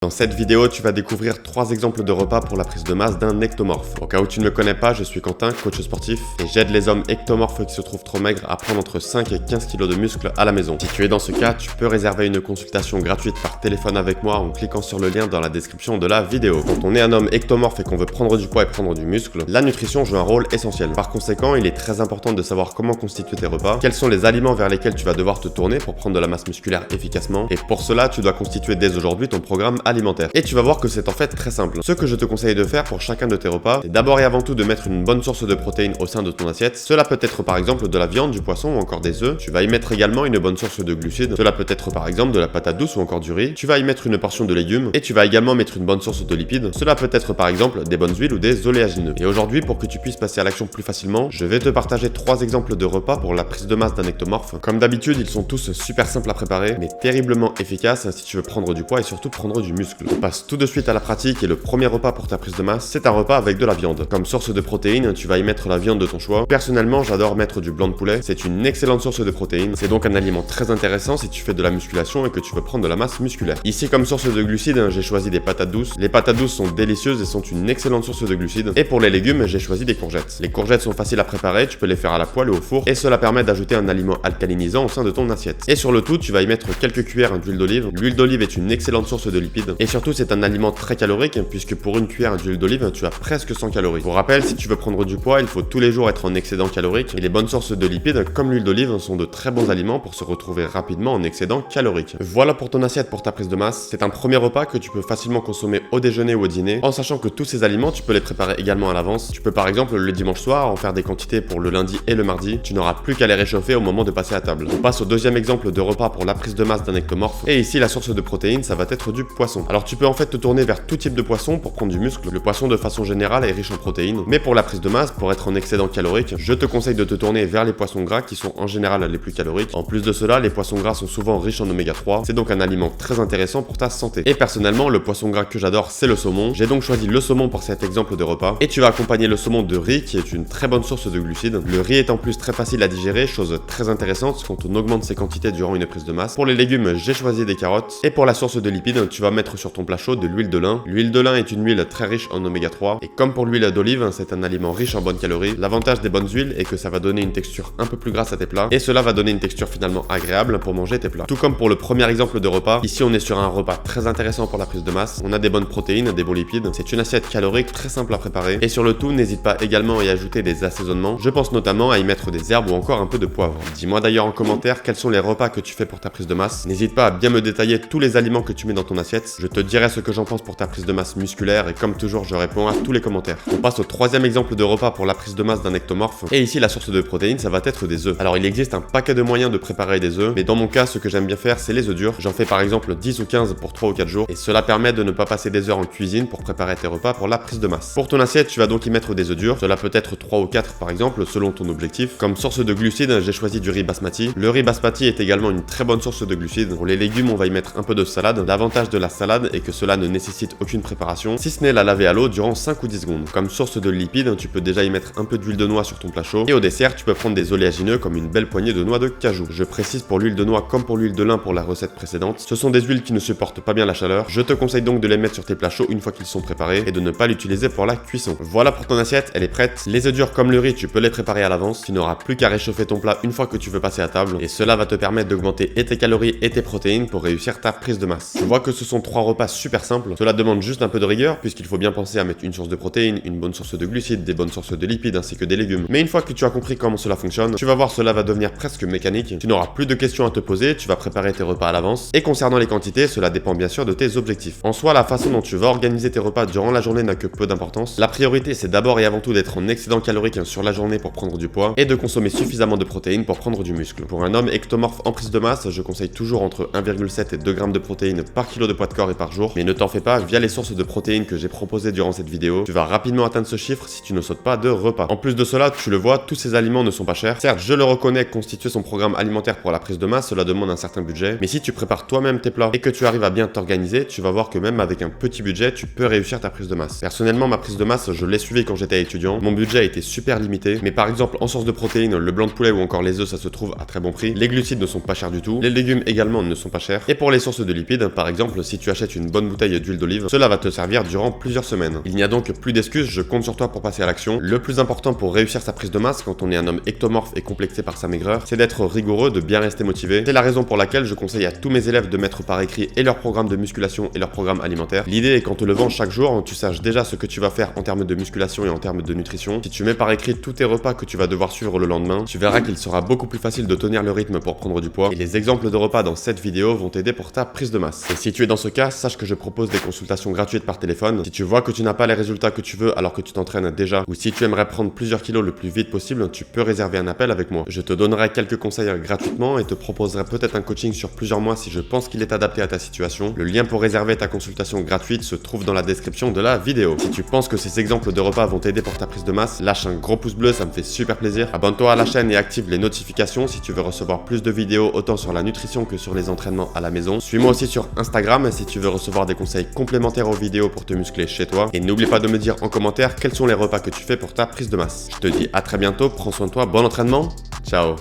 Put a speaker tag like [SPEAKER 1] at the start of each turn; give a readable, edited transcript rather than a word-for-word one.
[SPEAKER 1] Dans cette vidéo, tu vas découvrir 3 exemples de repas pour la prise de masse d'un ectomorphe. Au cas où tu ne me connais pas, je suis Quentin, coach sportif, et j'aide les hommes ectomorphes qui se trouvent trop maigres à prendre entre 5 et 15 kg de muscles à la maison. Si tu es dans ce cas, tu peux réserver une consultation gratuite par téléphone avec moi en cliquant sur le lien dans la description de la vidéo. Quand on est un homme ectomorphe et qu'on veut prendre du poids et prendre du muscle, la nutrition joue un rôle essentiel. Par conséquent, il est très important de savoir comment constituer tes repas, quels sont les aliments vers lesquels tu vas devoir te tourner pour prendre de la masse musculaire efficacement, et pour cela, tu dois constituer dès aujourd'hui ton programme alimentaire. Et tu vas voir que c'est en fait très simple. Ce que je te conseille de faire pour chacun de tes repas, c'est d'abord et avant tout de mettre une bonne source de protéines au sein de ton assiette. Cela peut être par exemple de la viande, du poisson ou encore des œufs. Tu vas y mettre également une bonne source de glucides. Cela peut être par exemple de la patate douce ou encore du riz. Tu vas y mettre une portion de légumes et tu vas également mettre une bonne source de lipides. Cela peut être par exemple des bonnes huiles ou des oléagineux. Et aujourd'hui, pour que tu puisses passer à l'action plus facilement, je vais te partager 3 exemples de repas pour la prise de masse d'un ectomorphe. Comme d'habitude, ils sont tous super simples à préparer, mais terriblement efficaces si tu veux prendre du poids et surtout prendre du muscle. On passe tout de suite à la pratique et le premier repas pour ta prise de masse, c'est un repas avec de la viande. Comme source de protéines, tu vas y mettre la viande de ton choix. Personnellement, j'adore mettre du blanc de poulet. C'est une excellente source de protéines. C'est donc un aliment très intéressant si tu fais de la musculation et que tu veux prendre de la masse musculaire. Ici, comme source de glucides, j'ai choisi des patates douces. Les patates douces sont délicieuses et sont une excellente source de glucides. Et pour les légumes, j'ai choisi des courgettes. Les courgettes sont faciles à préparer, tu peux les faire à la poêle ou au four et cela permet d'ajouter un aliment alcalinisant au sein de ton assiette. Et sur le tout, tu vas y mettre quelques cuillères d'huile d'olive. L'huile d'olive est une excellente source de lipides et surtout c'est un aliment très calorique puisque pour une cuillère d'huile d'olive, tu as presque 100 calories. Pour rappel, si tu veux prendre du poids, il faut tous les jours être en excédent calorique et les bonnes sources de lipides comme l'huile d'olive sont de très bons aliments pour se retrouver rapidement en excédent calorique. Voilà pour ton assiette pour ta prise de masse. C'est un premier repas que tu peux facilement consommer au déjeuner ou au dîner en sachant que tous ces aliments, tu peux les préparer également à l'avance. Tu peux par exemple le dimanche soir en faire des quantités pour le lundi et le mardi. Tu n'auras plus qu'à les réchauffer au moment de passer à table. On passe au deuxième exemple de repas pour la prise de masse d'un ectomorphe et ici la source de protéines, ça va être du poisson. Alors tu peux en fait te tourner vers tout type de poisson pour prendre du muscle. Le poisson de façon générale est riche en protéines, mais pour la prise de masse, pour être en excédent calorique, je te conseille de te tourner vers les poissons gras qui sont en général les plus caloriques. En plus de cela, les poissons gras sont souvent riches en oméga 3, c'est donc un aliment très intéressant pour ta santé. Et personnellement, le poisson gras que j'adore, c'est le saumon. J'ai donc choisi le saumon pour cet exemple de repas. Et tu vas accompagner le saumon de riz qui est une très bonne source de glucides. Le riz est en plus très facile à digérer, chose très intéressante quand on augmente ses quantités durant une prise de masse. Pour les légumes, j'ai choisi des carottes. Et pour la source de lipides, tu vas mettre sur ton plat chaud de l'huile de lin. L'huile de lin est une huile très riche en oméga 3 et comme pour l'huile d'olive, c'est un aliment riche en bonnes calories. L'avantage des bonnes huiles est que ça va donner une texture un peu plus grasse à tes plats et cela va donner une texture finalement agréable pour manger tes plats. Tout comme pour le premier exemple de repas, ici on est sur un repas très intéressant pour la prise de masse. On a des bonnes protéines, des bons lipides. C'est une assiette calorique très simple à préparer et sur le tout, n'hésite pas également à y ajouter des assaisonnements. Je pense notamment à y mettre des herbes ou encore un peu de poivre. Dis-moi d'ailleurs en commentaire quels sont les repas que tu fais pour ta prise de masse. N'hésite pas à bien me détailler tous les aliments que tu mets dans ton assiette. Je te dirai ce que j'en pense pour ta prise de masse musculaire et comme toujours, je réponds à tous les commentaires. On passe au troisième exemple de repas pour la prise de masse d'un ectomorphe. Et ici, la source de protéines, ça va être des œufs. Alors, il existe un paquet de moyens de préparer des œufs, mais dans mon cas, ce que j'aime bien faire, c'est les œufs durs. J'en fais par exemple 10 ou 15 pour 3 ou 4 jours. Et cela permet de ne pas passer des heures en cuisine pour préparer tes repas pour la prise de masse. Pour ton assiette, tu vas donc y mettre des œufs durs. Cela peut être 3 ou 4 par exemple, selon ton objectif. Comme source de glucides, j'ai choisi du riz basmati. Le riz basmati est également une très bonne source de glucides. Pour les légumes, on va y mettre un peu de salade. L'avantage de la salade est que cela ne nécessite aucune préparation, si ce n'est la laver à l'eau durant 5 ou 10 secondes. Comme source de lipides, tu peux déjà y mettre un peu d'huile de noix sur ton plat chaud. Et au dessert, tu peux prendre des oléagineux comme une belle poignée de noix de cajou. Je précise pour l'huile de noix comme pour l'huile de lin pour la recette précédente. Ce sont des huiles qui ne supportent pas bien la chaleur. Je te conseille donc de les mettre sur tes plats chauds une fois qu'ils sont préparés et de ne pas l'utiliser pour la cuisson. Voilà pour ton assiette, elle est prête. Les œufs durs comme le riz, tu peux les préparer à l'avance. Tu n'auras plus qu'à réchauffer ton plat une fois que tu veux passer à table. Et cela va te permettre d'augmenter et tes calories et tes protéines pour réussir ta prise de masse. Tu vois que ce sont 3 repas super simples. Cela demande juste un peu de rigueur puisqu'il faut bien penser à mettre une source de protéines, une bonne source de glucides, des bonnes sources de lipides ainsi que des légumes. Mais une fois que tu as compris comment cela fonctionne, tu vas voir cela va devenir presque mécanique. Tu n'auras plus de questions à te poser, tu vas préparer tes repas à l'avance. Et concernant les quantités, cela dépend bien sûr de tes objectifs. En soi, la façon dont tu vas organiser tes repas durant la journée n'a que peu d'importance. La priorité, c'est d'abord et avant tout d'être en excédent calorique sur la journée pour prendre du poids et de consommer suffisamment de protéines pour prendre du muscle. Pour un homme ectomorphe en prise de masse, je conseille toujours entre 1,7 et 2 grammes de protéines par kilo de poids de corps et par jour. Mais ne t'en fais pas, via les sources de protéines que j'ai proposées durant cette vidéo, tu vas rapidement atteindre ce chiffre si tu ne sautes pas de repas. En plus de cela, tu le vois, tous ces aliments ne sont pas chers. Certes, je le reconnais, constituer son programme alimentaire pour la prise de masse, cela demande un certain budget. Mais si tu prépares toi-même tes plats et que tu arrives à bien t'organiser, tu vas voir que même avec un petit budget, tu peux réussir ta prise de masse. Personnellement, ma prise de masse, je l'ai suivie quand j'étais étudiant. Mon budget était super limité, mais par exemple en source de protéines, le blanc de poulet ou encore les œufs, ça se trouve à très bon prix. Les glucides ne sont pas chers du tout. Les légumes également ne sont pas chers. Et pour les sources de lipides, par exemple, si tu tu achètes une bonne bouteille d'huile d'olive, cela va te servir durant plusieurs semaines. Il n'y a donc plus d'excuses, je compte sur toi pour passer à l'action. Le plus important pour réussir sa prise de masse quand on est un homme ectomorphe et complexé par sa maigreur, c'est d'être rigoureux, de bien rester motivé. C'est la raison pour laquelle je conseille à tous mes élèves de mettre par écrit et leur programme de musculation et leur programme alimentaire. L'idée est qu'en te levant chaque jour, tu saches déjà ce que tu vas faire en termes de musculation et en termes de nutrition. Si tu mets par écrit tous tes repas que tu vas devoir suivre le lendemain, tu verras qu'il sera beaucoup plus facile de tenir le rythme pour prendre du poids. Et les exemples de repas dans cette vidéo vont t'aider pour ta prise de masse. Et si tu es dans ce cas, sache que je propose des consultations gratuites par téléphone. Si tu vois que tu n'as pas les résultats que tu veux alors que tu t'entraînes déjà, ou si tu aimerais prendre plusieurs kilos le plus vite possible, tu peux réserver un appel avec moi. Je te donnerai quelques conseils gratuitement et te proposerai peut-être un coaching sur plusieurs mois si je pense qu'il est adapté à ta situation. Le lien pour réserver ta consultation gratuite se trouve dans la description de la vidéo. Si tu penses que ces exemples de repas vont t'aider pour ta prise de masse, lâche un gros pouce bleu, ça me fait super plaisir. Abonne-toi à la chaîne et active les notifications si tu veux recevoir plus de vidéos autant sur la nutrition que sur les entraînements à la maison. Suis-moi aussi sur Instagram si tu veux recevoir des conseils complémentaires aux vidéos pour te muscler chez toi. Et n'oublie pas de me dire en commentaire quels sont les repas que tu fais pour ta prise de masse. Je te dis à très bientôt, prends soin de toi, bon entraînement, ciao.